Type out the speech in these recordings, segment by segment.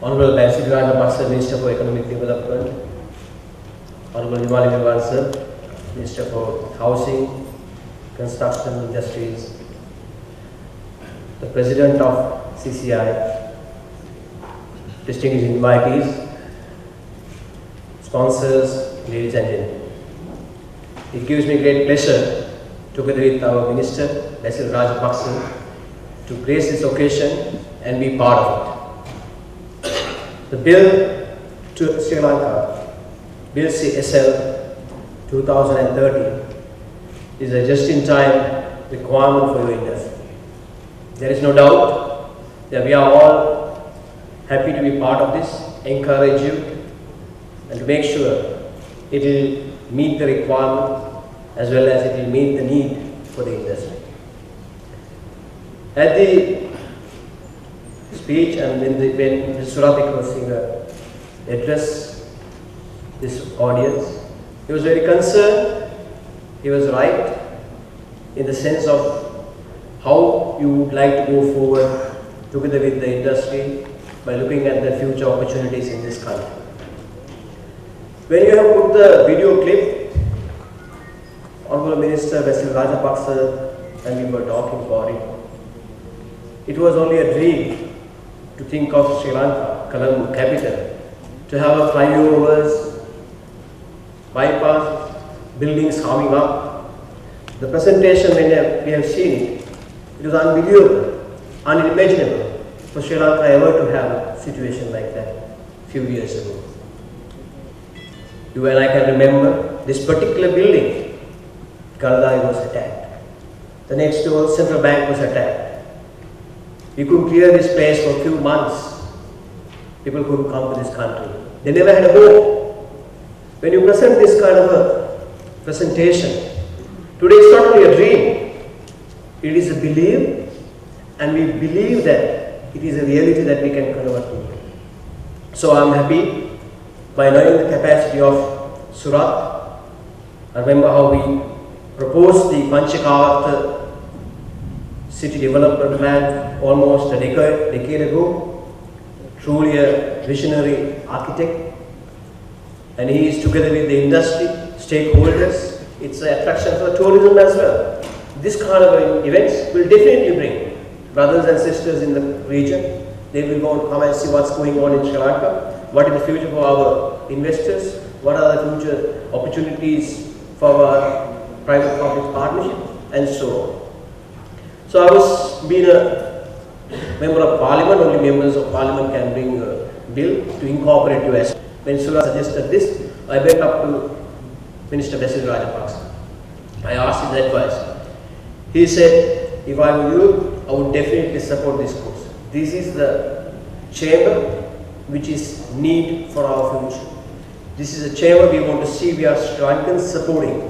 Honorable Thilanga, Minister for Economic Development, Honorable Himalayan Sir, Minister for Housing, Construction, Industries, the President of CCI, distinguished invitees, sponsors, ladies and gentlemen. It gives me great pleasure, together with our Minister, Basil Rajapaksa, to grace this occasion and be part of it. The bill to Sri Lanka, Bill CSL 2030, is a just-in-time requirement for your industry. There is no doubt that we are all happy to be part of this, encourage you, and to make sure it will meet the requirement as well as it will meet the need for the industry. At the speech and when Sumathipal singer addressed this audience, he was very concerned, he was right in the sense of how you would like to go forward together with the industry by looking at the future opportunities in this country. When you have put the video clip, Honorable Minister Basil Rajapaksa and we were talking about it, it was only a dream to think of Sri Lanka, Colombo capital, to have a flyovers, bypass, buildings coming up. The presentation when we have seen it, it was unbelievable, unimaginable for Sri Lanka ever to have a situation like that a few years ago. You and I can remember this particular building, Galadai was attacked. The next door, Central Bank was attacked. We couldn't clear this place for a few months. People couldn't come to this country. They never had a home. When you present this kind of a presentation, today it's not only a dream, it is a belief, and we believe that it is a reality that we can convert into. So I'm happy by knowing the capacity of Surat. I remember how we proposed the Panchakavat city development plan almost a decade ago. Truly a visionary architect, and he is together with the industry, stakeholders. It's an attraction for tourism as well. This kind of events will definitely bring brothers and sisters in the region. They will go and come and see what's going on in Sri Lanka, what is the future for our investors, what are the future opportunities for our private-public partnership, and so on. So I was being a member of parliament, only members of parliament can bring a bill to incorporate US. When Surat suggested this, I went up to Minister Basil Rajapaksa. I asked his advice. He said, if I were you, I would definitely support this course. This is the chamber which is need for our future. This is a chamber we want to see we are strengthened, supporting.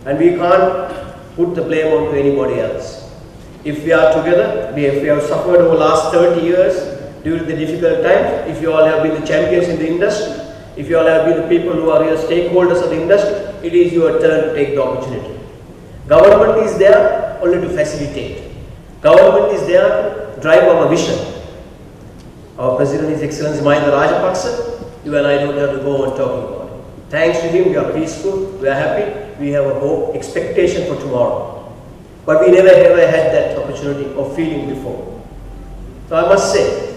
And we can't put the blame onto anybody else. If we are together, if we have suffered over the last 30 years during the difficult times, if you all have been the champions in the industry, if you all have been the people who are real stakeholders of the industry, it is your turn to take the opportunity. Government is there only to facilitate. Government is there to drive our vision. Our President, His Excellency Mahinda Rajapaksa, you and I don't have to go on talking about it. Thanks to him, we are peaceful, we are happy, we have a hope, expectation for tomorrow. But we never ever had that opportunity or feeling before. So I must say,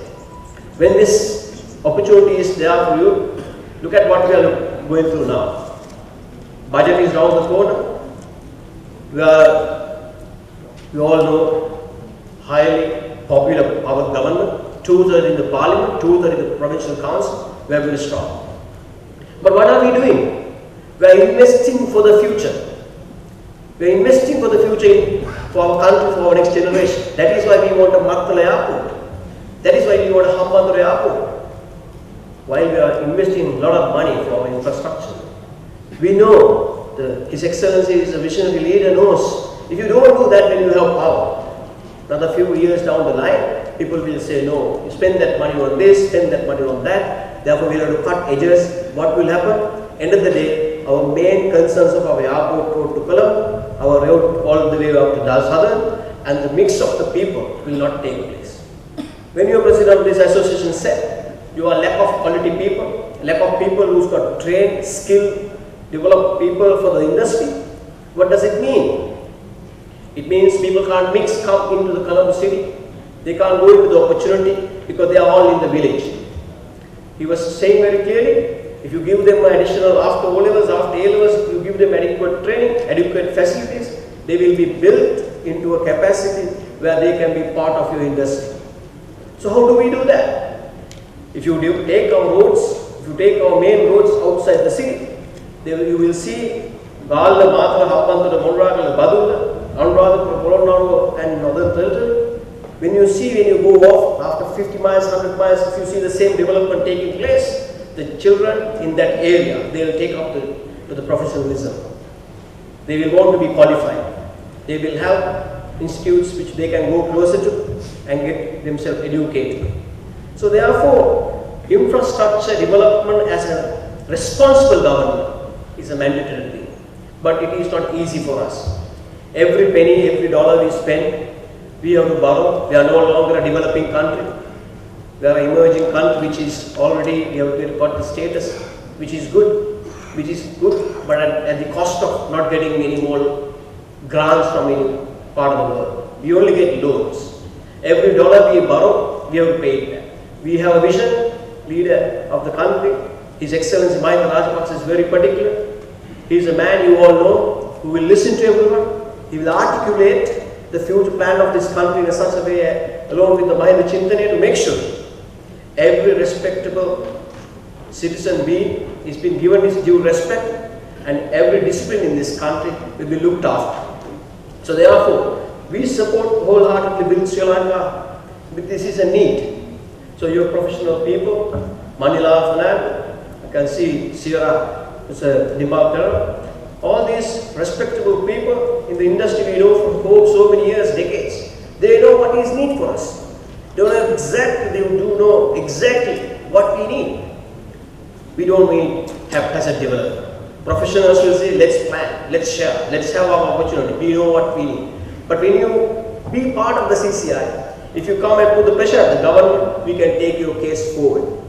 when this opportunity is there for you, look at what we are going through now. Budget is around the corner. We all know, highly popular our government, 2/3 in the parliament, 2/3 in the provincial council, we are very strong. But what are we doing? We are investing for the future. We are investing for the future, for our country, for our next generation. That is why we want a Mattala airport. That is why we want a Hambantota airport. While we are investing a lot of money for our infrastructure, we know His Excellency is a visionary leader, knows if you don't do that when you have power, another few years down the line, people will say, no, you spend that money on this, spend that money on that, therefore we have to cut edges. What will happen? End of the day, our main concerns of our airport road to Colombo, our road all the way up to Southern, and the mix of the people will not take place. When your president of this association said, you are lack of quality people, lack of people who's got trained, skilled, developed people for the industry, what does it mean? It means people can't come into the Colombo city. They can't go into the opportunity because they are all in the village. He was saying very clearly, if you give them additional after O-levels, after A-levels, you give them adequate training, adequate facilities, they will be built into a capacity where they can be part of your industry. So how do we do that? If you take our roads, if you take our main roads outside the city, you will see Gala, Matra, Hapantara, Monraga, Badula, Anurada, Polonaro, and Northern Territory. When you go off after 50 miles, 100 miles, if you see the same development taking place, the children in that area, they will take up to the professionalism. They will want to be qualified. They will have institutes which they can go closer to and get themselves educated. So therefore, infrastructure development as a responsible government is a mandatory thing. But it is not easy for us. Every penny, every dollar we spend, we have to borrow. We are no longer a developing country. We are an emerging country which is already, we have got the status which is good, but at the cost of not getting any more grants from any part of the world. We only get loans. Every dollar we borrow, we have to pay it back. We have a vision, leader of the country. His Excellency Mahinda Rajapaksa is very particular. He is a man you all know who will listen to everyone. He will articulate the future plan of this country in such a way, along with the Mahinda Chintane, to make sure every respectable citizen being is being given his due respect and every discipline in this country will be looked after. So therefore, we support wholeheartedly with Sri Lanka. This is a need. So your professional people, Manila Fernand, you can see Sierra, it's a demarcator. All these respectable people in the industry we know for so many years, decades, they know what is need for us. They do know exactly what we need. We don't need haphazard development. Professionals will say, let's plan, let's share, let's have our opportunity. We know what we need. But when you be part of the CCI, if you come and put the pressure at the government, we can take your case forward.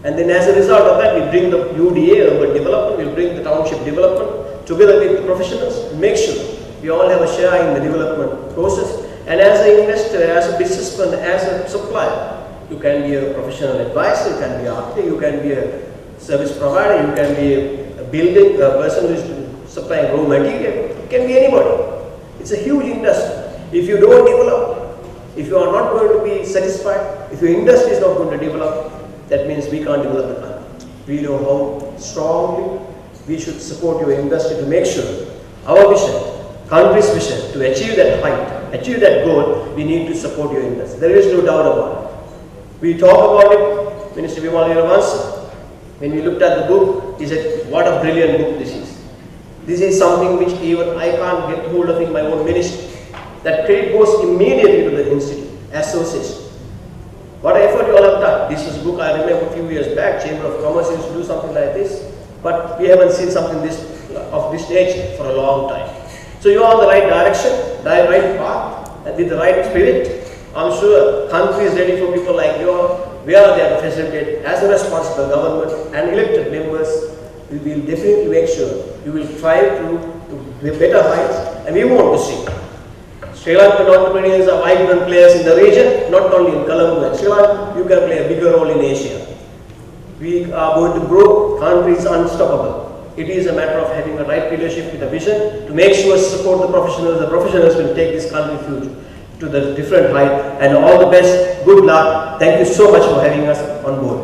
And then as a result of that, we bring the UDA, urban development, we bring the township development together with the professionals, make sure we all have a share in the development process. And as an investor, as a businessman, as a supplier, you can be a professional advisor, you can be an architect, you can be a service provider, you can be a building, a person who is supplying raw material, it can be anybody. It's a huge industry. If you don't develop, if you are not going to be satisfied, if your industry is not going to develop, that means we can't develop the country. We know how strongly we should support your industry to make sure our vision, country's vision, to achieve that height, achieve that goal, we need to support your industry. There is no doubt about it. We talk about it, Minister Vimal once, when we looked at the book, he said, what a brilliant book this is. This is something which even I can't get hold of in my own ministry. That credit goes immediately to the institute, association. What effort you all have done. This is a book I remember a few years back, Chamber of Commerce used to do something like this, but we haven't seen something of this nature for a long time. So you are on the right direction, the right path, and with the right spirit. I'm sure country is ready for people like you all. We are there to facilitate as a responsible government and elected members. We will definitely make sure you will strive to better heights, and we want to see Sri Lankan entrepreneurs are vibrant players in the region, not only in Colombo and Sri Lanka. You can play a bigger role in Asia. We are going to grow. Country is unstoppable. It is a matter of having a right leadership with a vision to make sure support the professionals. The professionals will take this country future to the different height. And all the best. Good luck. Thank you so much for having us on board.